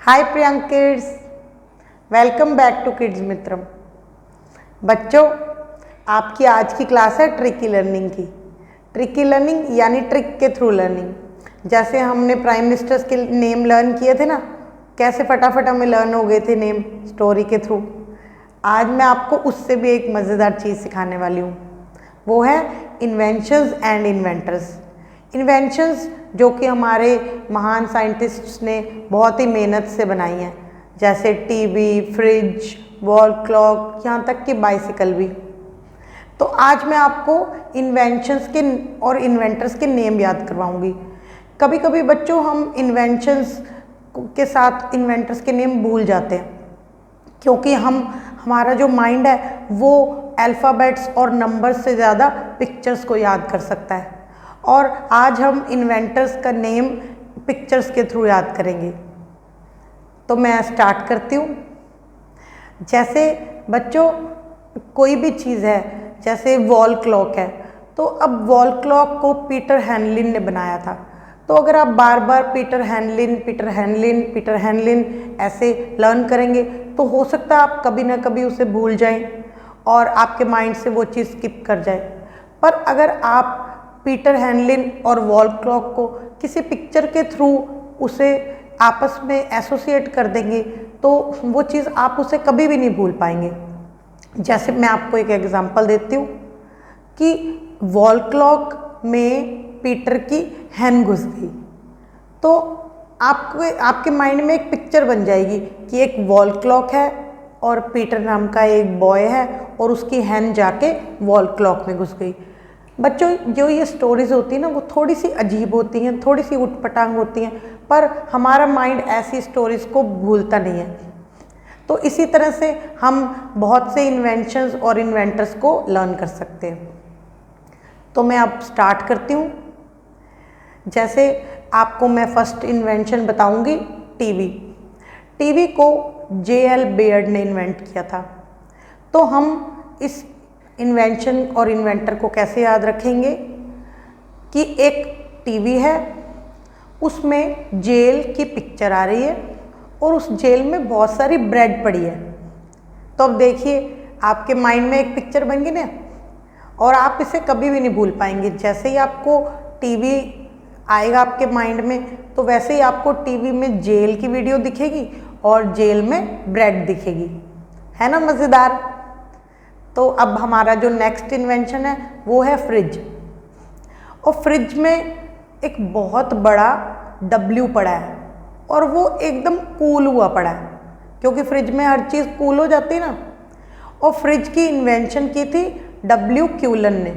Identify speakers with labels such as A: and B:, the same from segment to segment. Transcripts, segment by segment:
A: Hi Priyank kids, welcome back to kids Mitram. बच्चों, आपकी आज की क्लास है ट्रिकी लर्निंग की। ट्रिकी लर्निंग यानी ट्रिक के थ्रू लर्निंग। जैसे हमने प्राइम मिनिस्टर्स के नेम लर्न किए थे ना, कैसे फटाफट हमें लर्न हो गए थे नेम स्टोरी के थ्रू। आज मैं आपको उससे भी एक मज़ेदार चीज़ सिखाने वाली हूँ। वो है इन्वेंशंस एंड इन्वेंटर्स। इन्वेंशंस जो कि हमारे महान साइंटिस्ट्स ने बहुत ही मेहनत से बनाई हैं, जैसे टीवी, फ्रिज, वॉल क्लॉक, यहाँ तक कि बाइसिकल भी। तो आज मैं आपको इन्वेंशंस के और इन्वेंटर्स के नेम याद करवाऊंगी। कभी कभी बच्चों हम इन्वेंशंस के साथ इन्वेंटर्स के नेम भूल जाते हैं, क्योंकि हमारा जो माइंड है वो अल्फ़ाबेट्स और नंबर्स से ज़्यादा पिक्चर्स को याद कर सकता है। और आज हम इन्वेंटर्स का नेम पिक्चर्स के थ्रू याद करेंगे। तो मैं स्टार्ट करती हूँ। जैसे बच्चों, कोई भी चीज़ है, जैसे वॉल क्लॉक है, तो अब वॉल क्लॉक को पीटर हेनलिन ने बनाया था। तो अगर आप बार बार पीटर हेनलिन ऐसे लर्न करेंगे तो हो सकता है आप कभी ना कभी उसे भूल जाएं और आपके माइंड से वो चीज़ स्किप कर जाए। पर अगर आप पीटर हेनलिन और वॉल क्लॉक को किसी पिक्चर के थ्रू उसे आपस में एसोसिएट कर देंगे तो वो चीज़ आप उसे कभी भी नहीं भूल पाएंगे। जैसे मैं आपको एक एग्जांपल देती हूँ कि वॉल क्लॉक में पीटर की हैन घुस गई, तो आपके माइंड में एक पिक्चर बन जाएगी कि एक वॉल क्लॉक है और पीटर नाम का एक बॉय है और उसकी हैन जाके वॉल क्लॉक में घुस गई। बच्चों, जो ये स्टोरीज होती हैं ना, वो थोड़ी सी अजीब होती हैं, थोड़ी सी उटपटांग होती हैं, पर हमारा माइंड ऐसी स्टोरीज को भूलता नहीं है। तो इसी तरह से हम बहुत से इन्वेंशंस और इन्वेंटर्स को लर्न कर सकते हैं। तो मैं अब स्टार्ट करती हूँ। जैसे आपको मैं फर्स्ट इन्वेंशन बताऊँगी, टीवी। टीवी को J.L. बेयर्ड ने इन्वेंट किया था। तो हम इस इन्वेंशन और इन्वेंटर को कैसे याद रखेंगे कि एक टीवी है, उसमें जेल की पिक्चर आ रही है और उस जेल में बहुत सारी ब्रेड पड़ी है। तो अब देखिए, आपके माइंड में एक पिक्चर बन गई ना, और आप इसे कभी भी नहीं भूल पाएंगे। जैसे ही आपको टीवी आएगा आपके माइंड में, तो वैसे ही आपको टीवी में जेल की वीडियो दिखेगी और जेल में ब्रेड दिखेगी। है ना मज़ेदार? तो अब हमारा जो नेक्स्ट इन्वेंशन है वो है फ्रिज। और फ्रिज में एक बहुत बड़ा डब्ल्यू पड़ा है और वो एकदम कूल हुआ पड़ा है, क्योंकि फ्रिज में हर चीज़ कूल हो जाती है ना। और फ्रिज की इन्वेंशन की थी W. क्यूलन ने।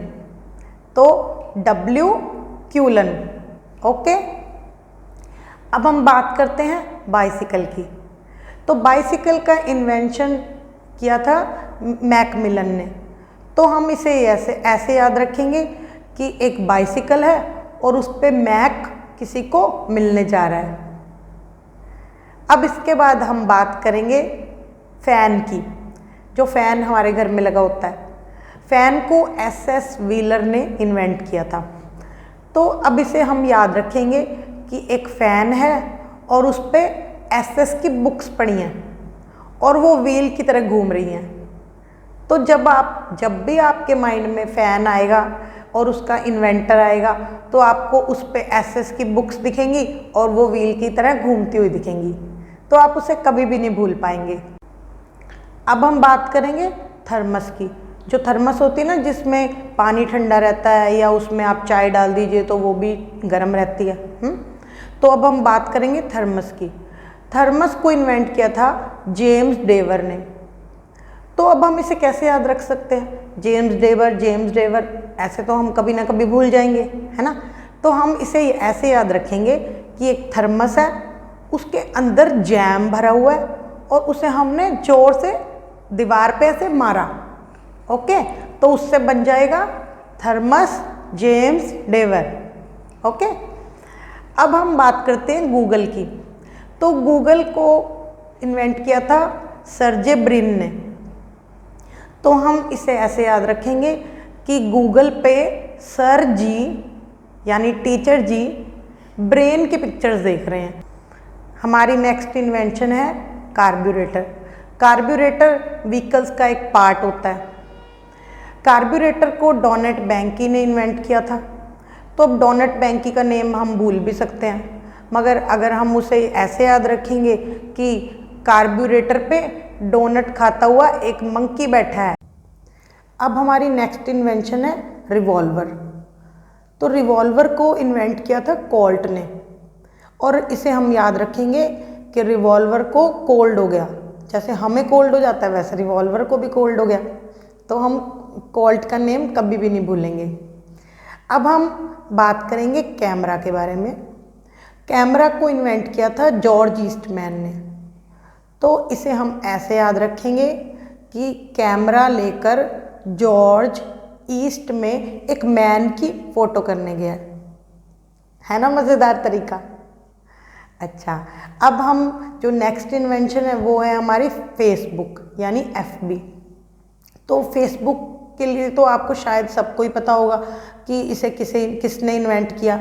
A: तो W. क्यूलन, ओके। अब हम बात करते हैं बाइसिकल की। तो बाइसिकल का इन्वेंशन किया था मैकमिलन ने। तो हम इसे ऐसे याद रखेंगे कि एक बाइसिकल है और उस पर मैक किसी को मिलने जा रहा है। अब इसके बाद हम बात करेंगे फ़ैन की। जो फ़ैन हमारे घर में लगा होता है, फ़ैन को S.S. व्हीलर ने इन्वेंट किया था। तो अब इसे हम याद रखेंगे कि एक फ़ैन है और उस पर S.S. की बुक्स पड़ी हैं और वो व्हील की तरह घूम रही हैं। तो जब भी आपके माइंड में फ़ैन आएगा और उसका इन्वेंटर आएगा, तो आपको उस पे S.S. की बुक्स दिखेंगी और वो व्हील की तरह घूमती हुई दिखेंगी। तो आप उसे कभी भी नहीं भूल पाएंगे। अब हम बात करेंगे थर्मस की। जो थर्मस होती है ना, जिसमें पानी ठंडा रहता है या उसमें आप चाय डाल दीजिए तो वो भी गर्म रहती है। तो अब हम बात करेंगे थर्मस की। थर्मस को इन्वेंट किया था जेम्स डेवर ने। तो अब हम इसे कैसे याद रख सकते हैं? जेम्स डेवर ऐसे तो हम कभी ना कभी भूल जाएंगे, है ना। तो हम इसे ऐसे याद रखेंगे कि एक थर्मस है, उसके अंदर जैम भरा हुआ है और उसे हमने जोर से दीवार पे ऐसे मारा, ओके। तो उससे बन जाएगा थर्मस जेम्स डेवर, ओके। अब हम बात करते हैं गूगल की। तो गूगल को इन्वेंट किया था सर्जे ब्रिन ने। तो हम इसे ऐसे याद रखेंगे कि गूगल पे सर जी यानी टीचर जी ब्रेन की पिक्चर्स देख रहे हैं। हमारी नेक्स्ट इन्वेंशन है कार्ब्यूरेटर। कार्ब्यूरेटर व्हीकल्स का एक पार्ट होता है। कार्ब्यूरेटर को डोनेट बेंकी ने इन्वेंट किया था। तो अब डोनेट बेंकी का नेम हम भूल भी सकते हैं, मगर अगर हम उसे ऐसे याद रखेंगे कि कार्ब्यूरेटर पे डोनट खाता हुआ एक मंकी बैठा है। अब हमारी नेक्स्ट इन्वेंशन है रिवॉल्वर। तो रिवॉल्वर को इन्वेंट किया था कोल्ट ने, और इसे हम याद रखेंगे कि रिवॉल्वर को कोल्ड हो गया, जैसे हमें कोल्ड हो जाता है वैसे रिवॉल्वर को भी कोल्ड हो गया। तो हम कोल्ट का नेम कभी भी नहीं भूलेंगे। अब हम बात करेंगे कैमरा के बारे में। कैमरा को इन्वेंट किया था जॉर्ज ईस्टमैन ने। तो इसे हम ऐसे याद रखेंगे कि कैमरा लेकर जॉर्ज ईस्ट में एक मैन की फ़ोटो करने गया। है ना मज़ेदार तरीका। अच्छा, अब हम जो नेक्स्ट इन्वेंशन है वो है हमारी फेसबुक यानी FB। तो फेसबुक के लिए तो आपको शायद सबको ही पता होगा कि इसे किसने इन्वेंट किया।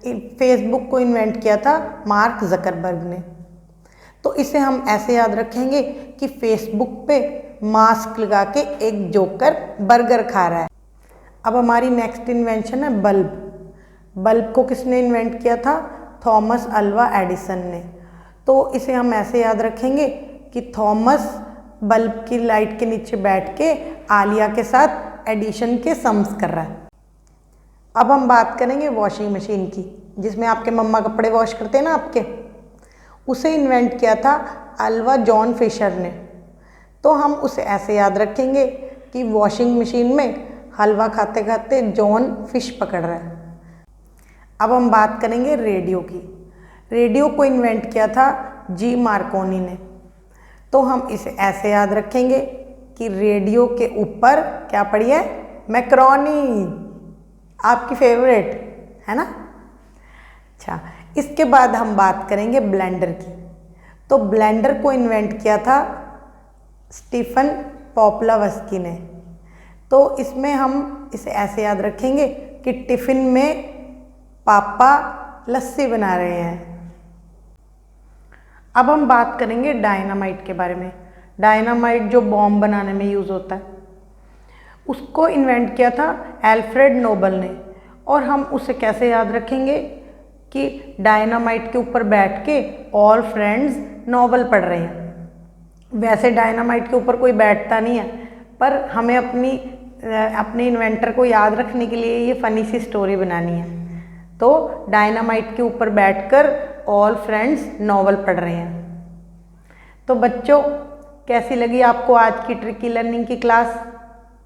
A: फेसबुक को इन्वेंट किया था मार्क ज़करबर्ग ने। तो इसे हम ऐसे याद रखेंगे कि फेसबुक पे मास्क लगा के एक जोकर बर्गर खा रहा है। अब हमारी नेक्स्ट इन्वेंशन है बल्ब। बल्ब को किसने इन्वेंट किया था? थॉमस अल्वा एडिसन ने। तो इसे हम ऐसे याद रखेंगे कि थॉमस बल्ब की लाइट के नीचे बैठ के आलिया के साथ एडिशन के सम्स कर रहा है। अब हम बात करेंगे वॉशिंग मशीन की, जिसमें आपके मम्मा कपड़े वॉश करते हैं ना आपके। उसे इन्वेंट किया था अल्वा जॉन फिशर ने। तो हम उसे ऐसे याद रखेंगे कि वॉशिंग मशीन में हलवा खाते खाते जॉन फिश पकड़ रहा है। अब हम बात करेंगे रेडियो की। रेडियो को इन्वेंट किया था जी मार्कोनी ने। तो हम इसे ऐसे याद रखेंगे कि रेडियो के ऊपर क्या पड़ी है? मैक्रोनी, आपकी फेवरेट है ना। अच्छा, इसके बाद हम बात करेंगे ब्लेंडर की। तो ब्लेंडर को इन्वेंट किया था स्टीफन पोप्लावस्की ने। तो इसमें हम इसे ऐसे याद रखेंगे कि टिफ़िन में पापा लस्सी बना रहे हैं। अब हम बात करेंगे डायनामाइट के बारे में। डायनामाइट जो बॉम्ब बनाने में यूज़ होता है, उसको इन्वेंट किया था एल्फ्रेड नोबल ने। और हम उसे कैसे याद रखेंगे कि डायनामाइट के ऊपर बैठ के ऑल फ्रेंड्स नॉवल पढ़ रहे हैं। वैसे डायनामाइट के ऊपर कोई बैठता नहीं है, पर हमें अपने इन्वेंटर को याद रखने के लिए ये फ़नी सी स्टोरी बनानी है। तो डायनामाइट के ऊपर बैठकर ऑल फ्रेंड्स नॉवल पढ़ रहे हैं। तो बच्चों, कैसी लगी आपको आज की ट्रिकी लर्निंग की क्लास?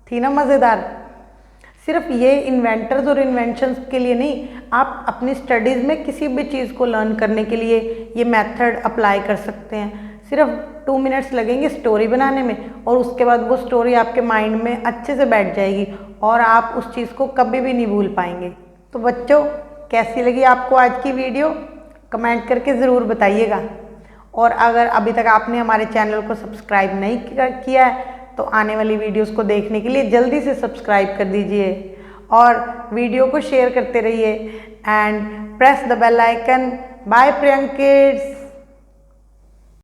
A: थी ना मज़ेदार? सिर्फ ये इन्वेंटर्स और इन्वेंशंस के लिए नहीं, आप अपनी स्टडीज़ में किसी भी चीज़ को लर्न करने के लिए ये मेथड अप्लाई कर सकते हैं। सिर्फ 2 मिनट्स लगेंगे स्टोरी बनाने में, और उसके बाद वो स्टोरी आपके माइंड में अच्छे से बैठ जाएगी और आप उस चीज़ को कभी भी नहीं भूल पाएंगे। तो बच्चों, कैसी लगी आपको आज की वीडियो? कमेंट करके ज़रूर बताइएगा। और अगर अभी तक आपने हमारे चैनल को सब्सक्राइब नहीं किया है तो आने वाली वीडियोस को देखने के लिए जल्दी से सब्सक्राइब कर दीजिए और वीडियो को शेयर करते रहिए and press the bell icon. Bye Priyank kids.